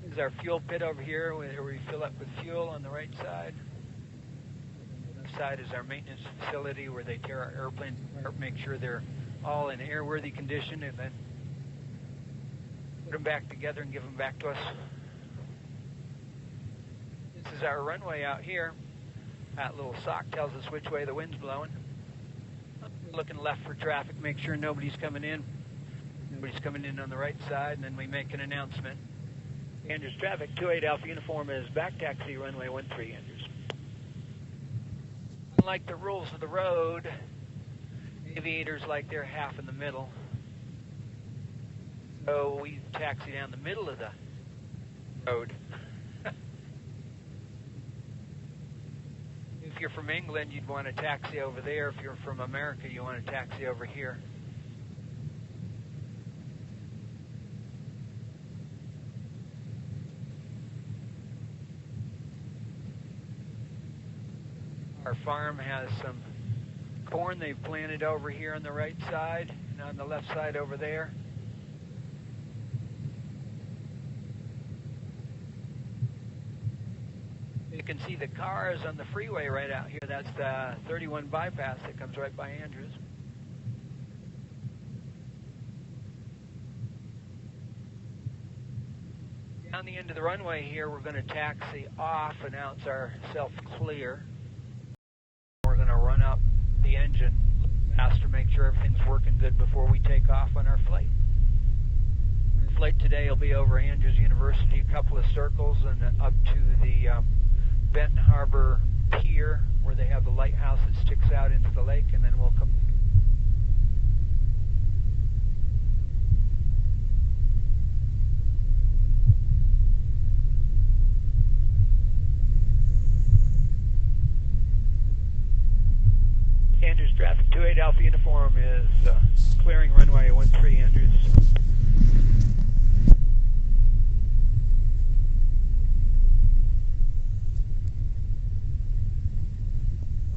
This is our fuel pit over here where we fill up with fuel on the right side. Left side is our maintenance facility where they tear our airplanes apart, make sure they're all in airworthy condition, and then put them back together and give them back to us. This is our runway out here. That little sock tells us which way the wind's blowing. Looking left for traffic, make sure nobody's coming in. Nobody's coming in on the right side, and then we make an announcement. Andrews traffic, 28 Alpha Uniform is back taxi, runway 13 Andrews. Unlike the rules of the road, aviators like they're half in the middle. So we taxi down the middle of the road. If you're from England, you'd want to taxi over there. If you're from America, you want to taxi over here. Our farm has some corn they've planted over here on the right side and on the left side over there. You can see the cars on the freeway right out here. That's the 31 bypass that comes right by Andrews. Down the end of the runway here, we're going to taxi off, announce our self-clear. We're going to run up the engine faster, make sure everything's working good before we take off on our flight. Our flight today will be over Andrews University, a couple of circles, and up to the Benton Harbor pier where they have the lighthouse that sticks out into the lake, and then we'll come. Andrews traffic, 28 Alpha Uniform is clearing runway 13 Andrews.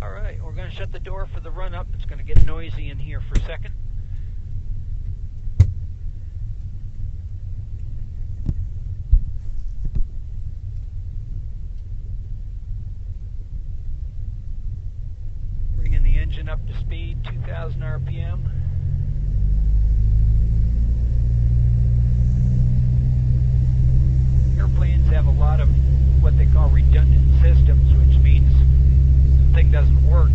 Alright, we're going to shut the door for the run-up. It's going to get noisy in here for a second. Bringing the engine up to speed, 2,000 RPM. Airplanes have a lot of what they call redundant systems, which means something doesn't work,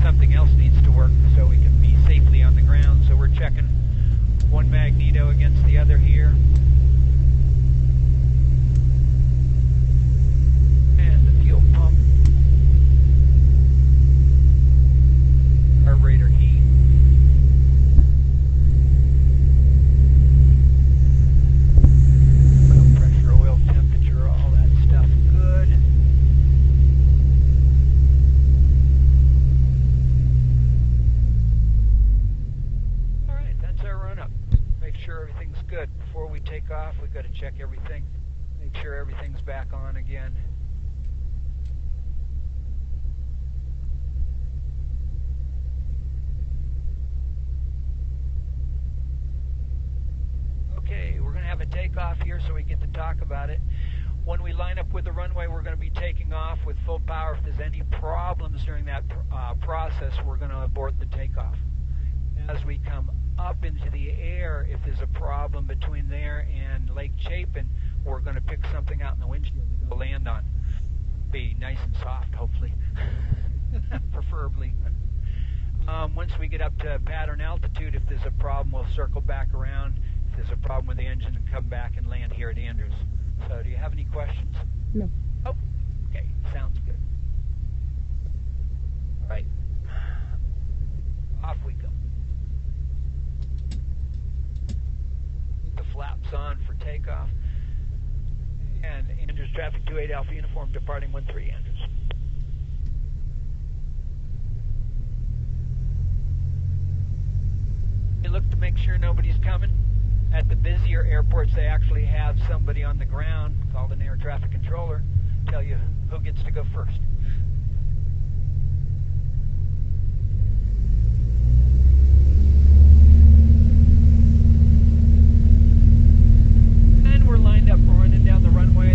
something else needs to work so we can be safely on the ground. So we're checking one magneto against the other here. And the fuel pump. Carburetor heat. Oil pressure, oil temperature, all that stuff good. Everything's good. Before we take off, we've got to check everything, make sure everything's back on again. Okay, we're going to have a takeoff here so we get to talk about it. When we line up with the runway, we're going to be taking off with full power. If there's any problems during that process, we're going to abort the takeoff. As we come up into the air, if there's a problem between there and Lake Chapin, we're going to pick something out in the windshield to land on. Be nice and soft, hopefully. Preferably. Once we get up to pattern altitude, if there's a problem, we'll circle back around. If there's a problem with the engine, come back and land here at Andrews. So do you have any questions? No. Oh, okay. Sounds good. All right. Off we go. The flaps on for takeoff. And Andrews traffic 28 Alpha Uniform departing 13 Andrews. You look to make sure nobody's coming. At the busier airports, they actually have somebody on the ground called an air traffic controller tell you who gets to go first. And we're lined up, we're running down the runway.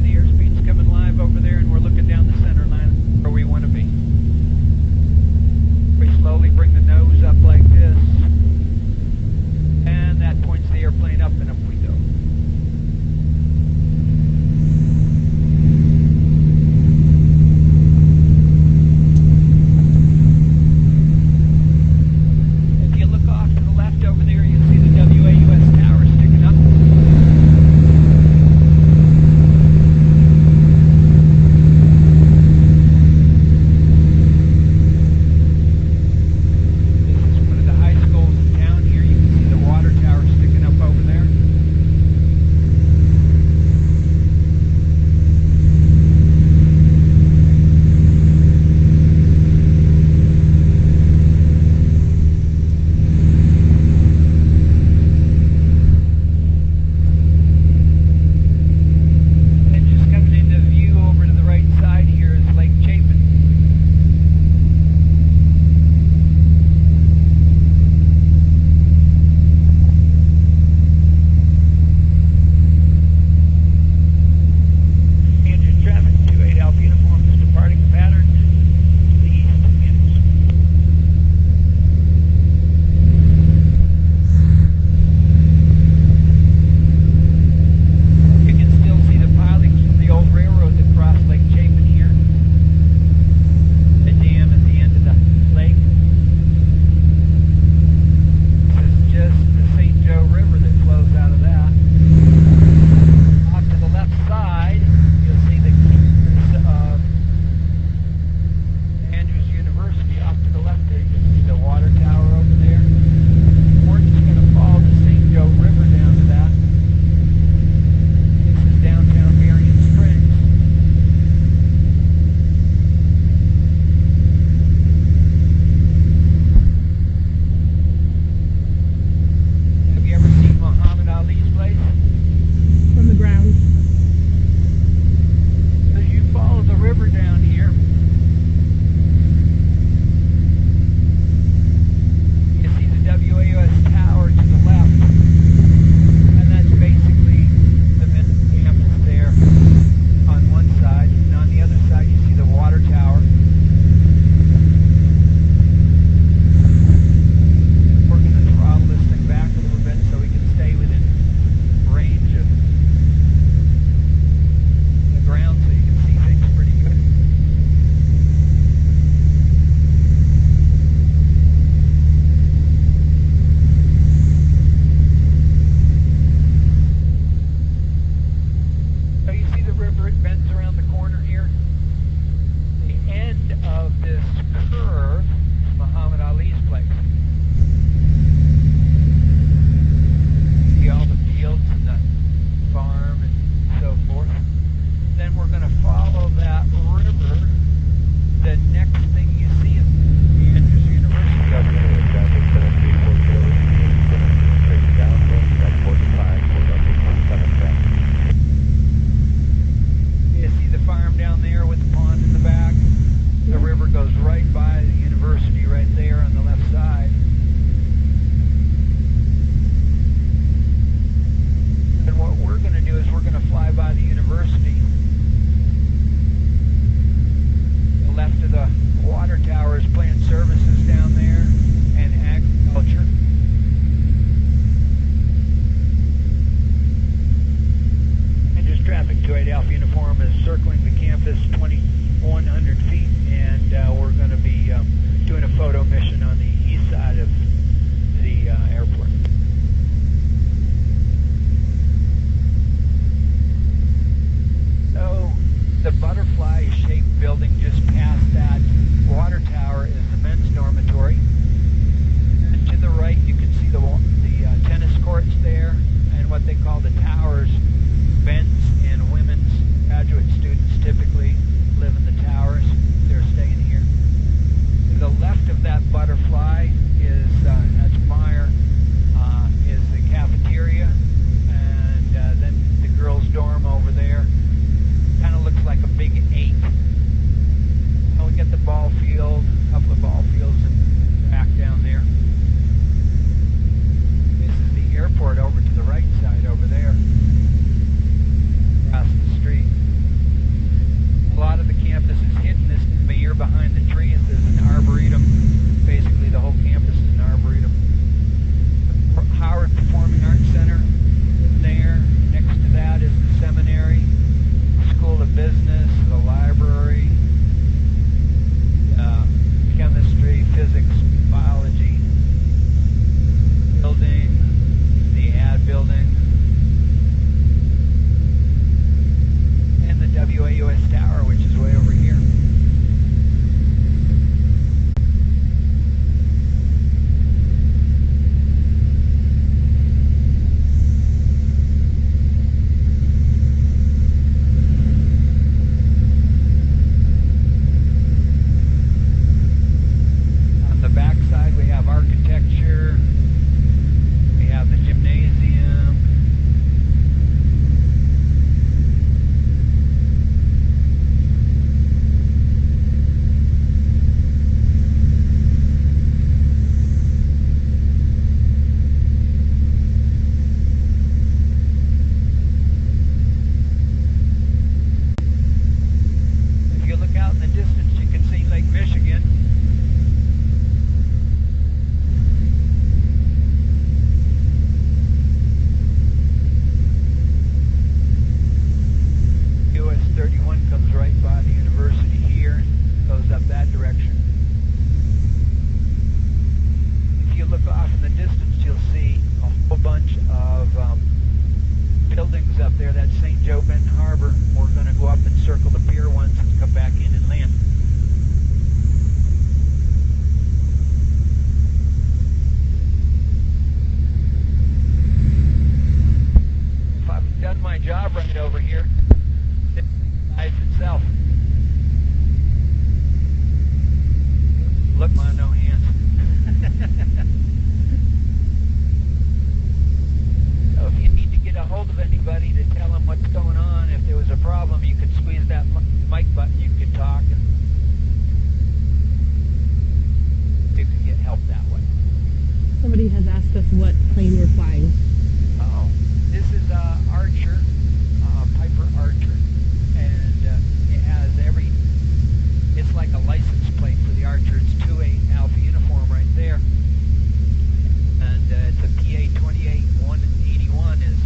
ask us what plane we're flying. Oh, this is Archer, Piper Archer, and it has it's like a license plate for the Archer. It's 28 Alpha uniform right there, and it's a PA 28181. Is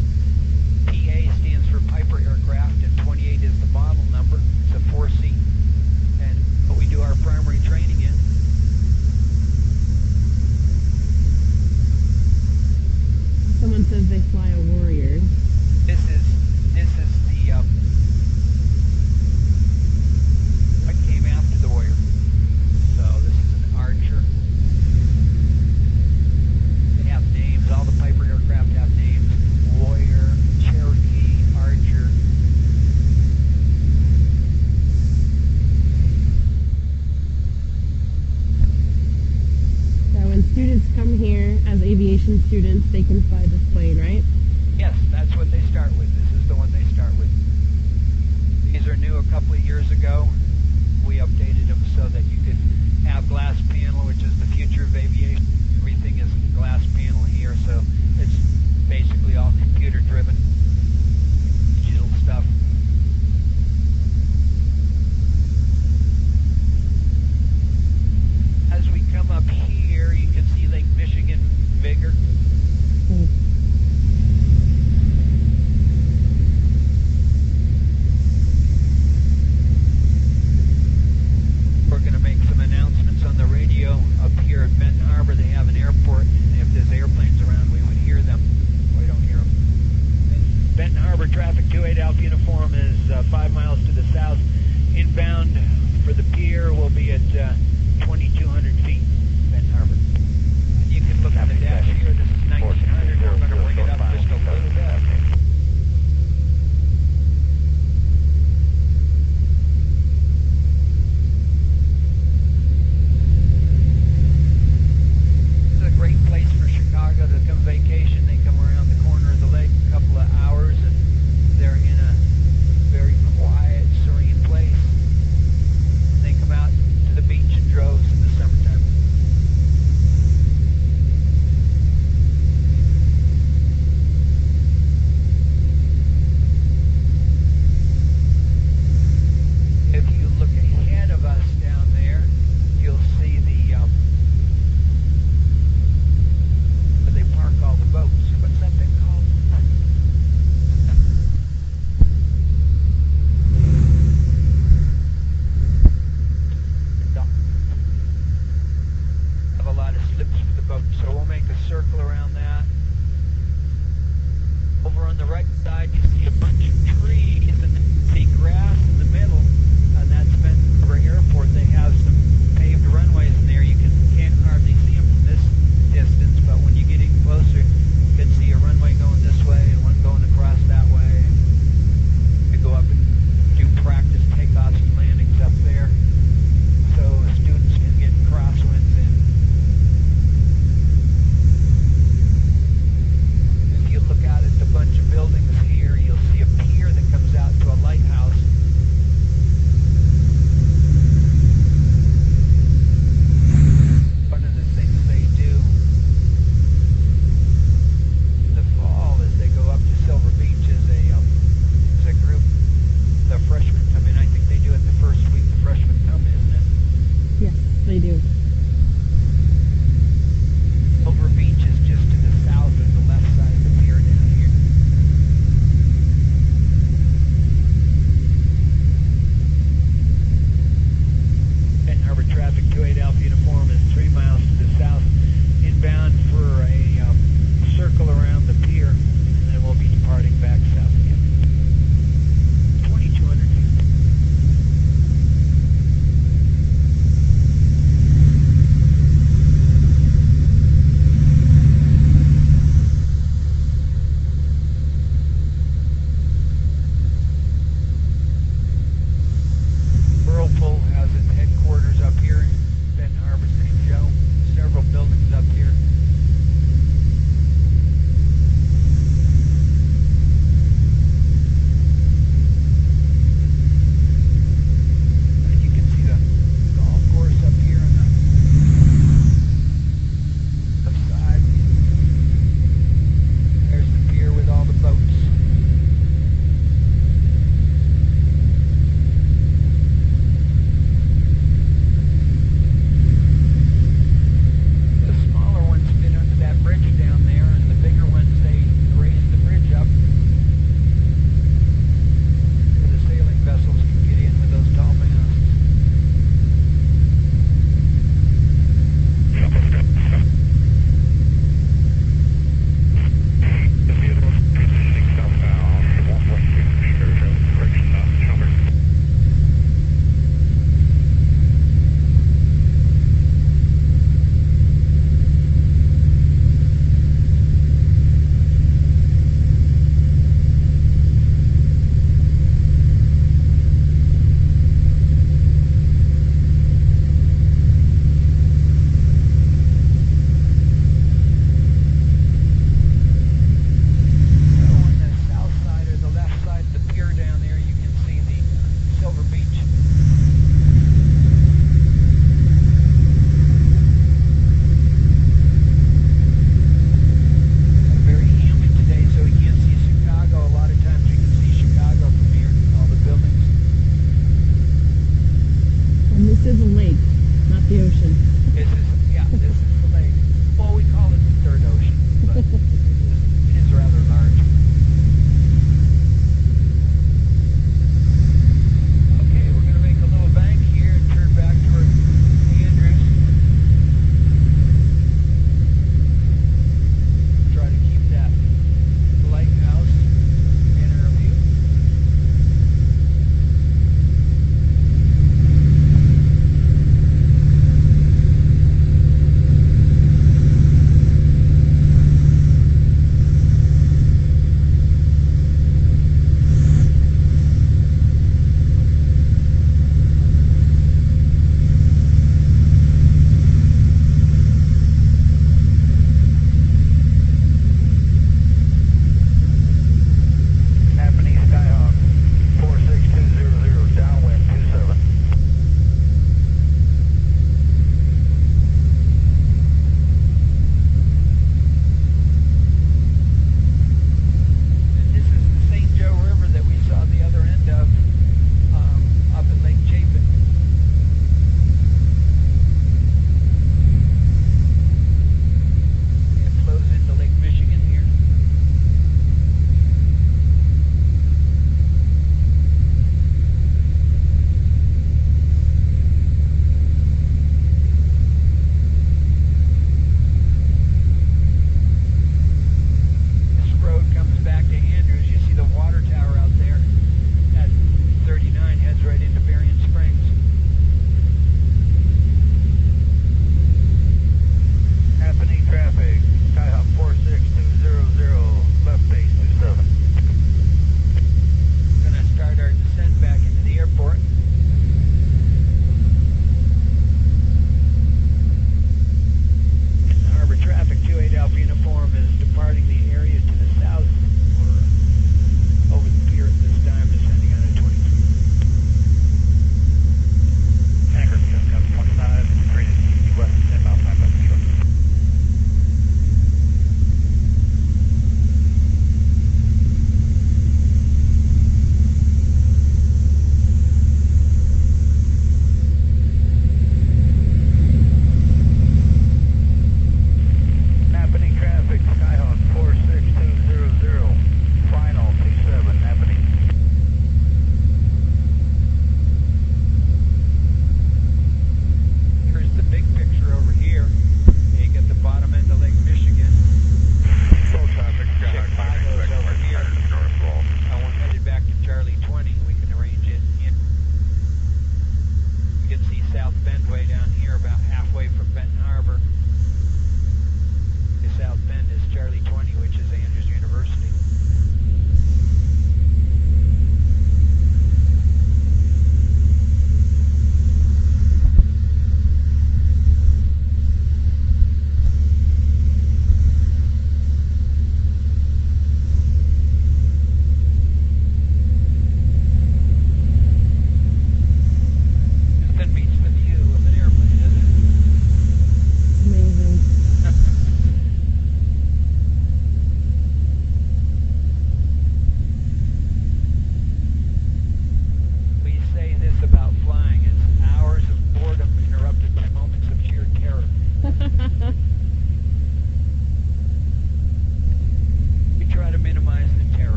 PA stands for Piper Aircraft, and 28 is the model number. It's a 4-seat, and what we do our primary training in. Someone says they fly a Warrior. This is the what came after the Warrior. So this is an Archer. They have names. All the Piper aircraft have names. Warrior, Cherokee, Archer. So when students come here as aviation students, they can fly this plane, right? Yes, that's what they start with. This is the one they start with. These are new a couple of years ago. We updated them so that you could have glass panel, which is the future of aviation. Everything is glass panel here, so it's basically all computer driven, digital stuff. As we come up here, you can see Lake Michigan bigger. We're going to make some announcements on the radio up here at Benton Harbor. They have an airport, and if there's airplanes around, we would hear them. We don't hear them. Benton Harbor traffic 28 Alpha uniform is 5 miles to the south. Inbound for the pier will be at 2,200 feet, Benton Harbor. And you can look at the dash here. This is 1900. We're going to bring it up just a little bit. Great place for Chicago to come vacation. They come around the corner of the lake a couple of hours, and they're in a very quiet, serene place. They come out to the beach in droves in the summertime.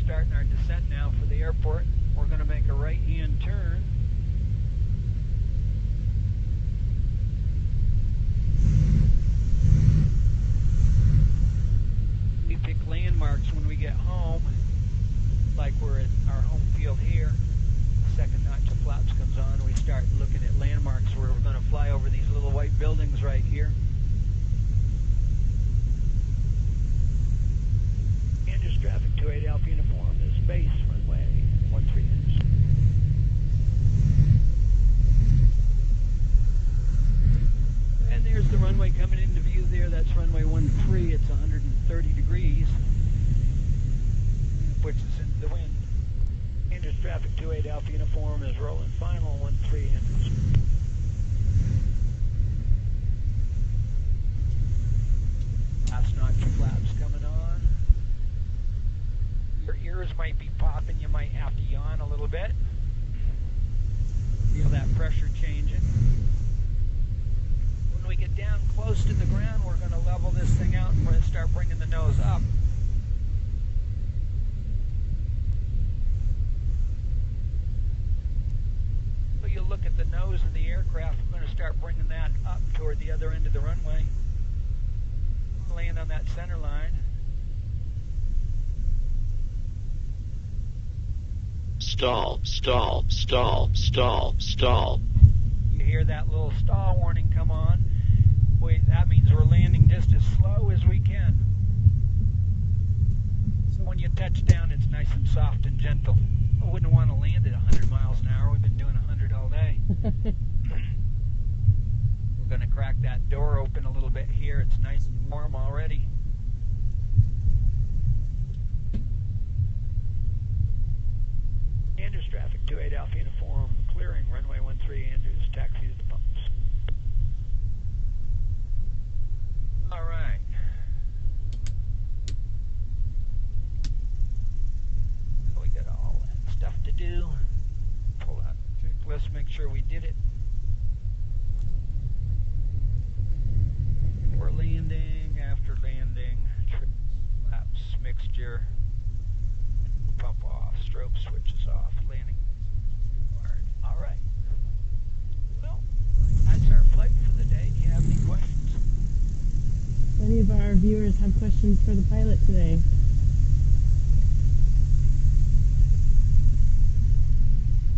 starting our descent now for the airport. We're going to make a right-hand turn. We pick landmarks when we get home, like we're at our home field here. The second notch of flaps comes on, we start looking at landmarks where we're going to fly over these little white buildings right here. Andrews traffic 28 Alpha uniform is base runway 13 inches. And there's the runway coming into view there. That's runway 13. It's 130 degrees, which is into the wind. Andrews traffic 28 Alpha uniform is rolling final 13 inches. Last notch of flaps coming on. Your ears might be popping. You might have to yawn a little bit. Feel that pressure changing. When we get down close to the ground, we're going to level this thing out and we're going to start bringing the nose up. So you look at the nose of the aircraft, we're going to start bringing that up toward the other end of the runway. Land on that center line. Stall, stall, stall, stall, stall. You hear that little stall warning come on. That means we're landing just as slow as we can. So when you touch down, it's nice and soft and gentle. I wouldn't want to land at 100 miles an hour. We've been doing 100 all day. We're going to crack that door open a little bit here. It's nice and warm already. Andrews traffic 28 Alpha uniform clearing runway 13 Andrews, taxi to the pumps. All right. We got all that stuff to do. Pull out the checklist, make sure we did it. We're landing, after landing, trips, flaps, mixture, pump off, strobe switches off, landing. All right. Well, that's our flight for the day. Do you have any questions? Any of our viewers have questions for the pilot today?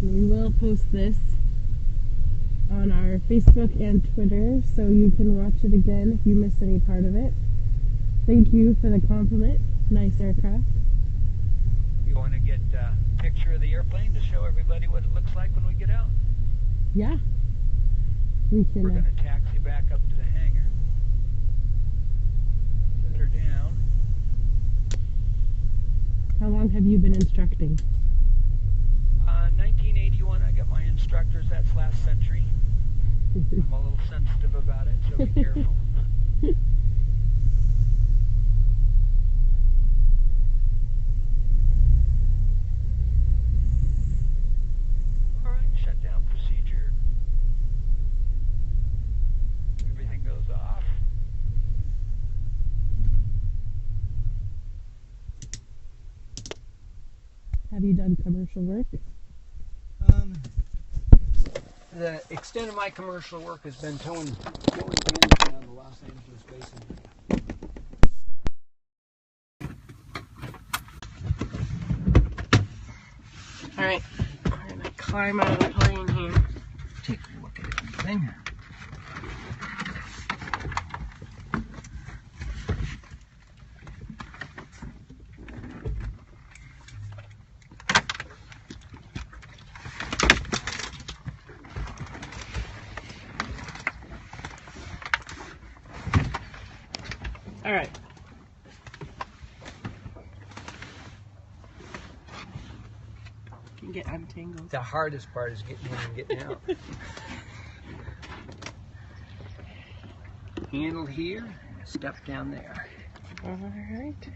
We will post this on our Facebook and Twitter, so you can watch it again if you missed any part of it. Thank you for the compliment. Nice aircraft. You want to get a picture of the airplane to show everybody what it looks like when we get out? Yeah. We can. We're going to taxi back up to the hangar. Set her down. How long have you been instructing? 1981, I got my instructors. That's last century. I'm a little sensitive about it, so be careful. All right, shutdown procedure. Everything goes off. Have you done commercial work? The extent of my commercial work has been towing vans around the Los Angeles basin. All right, we're gonna climb out of the plane here. Take a look at everything. All right. Can get untangled. The hardest part is getting in and getting out. Handle here, step down there. All right.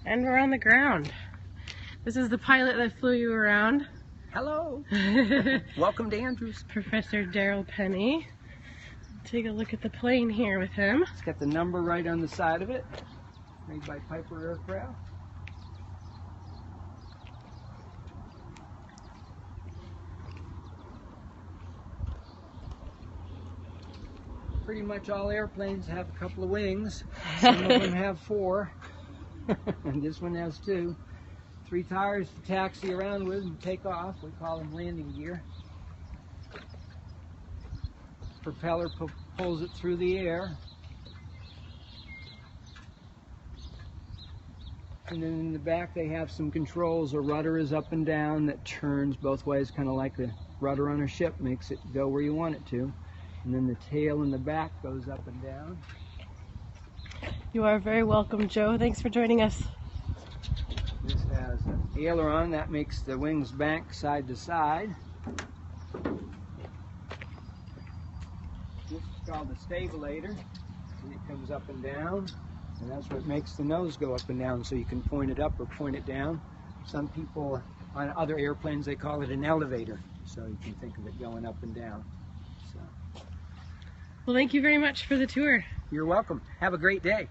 And we're on the ground. This is the pilot that flew you around. Hello. Welcome to Andrews. Professor Daryl Penny. Take a look at the plane here with him. It's got the number right on the side of it. made by Piper Aircraft. Pretty much all airplanes have a couple of wings. Some of them have 4, and this one has 2. 3 tires to taxi around with and take off. We call them landing gear. Propeller pulls it through the air. And then in the back they have some controls. A rudder is up and down that turns both ways, kind of like the rudder on a ship, makes it go where you want it to. And then the tail in the back goes up and down. You are very welcome, Joe. Thanks for joining us. This has an aileron that makes the wings bank side to side. This is called the stabulator. And it comes up and down, and that's what makes the nose go up and down, so you can point it up or point it down. Some people on other airplanes, they call it an elevator, so you can think of it going up and down. So. Well, thank you very much for the tour. You're welcome. Have a great day.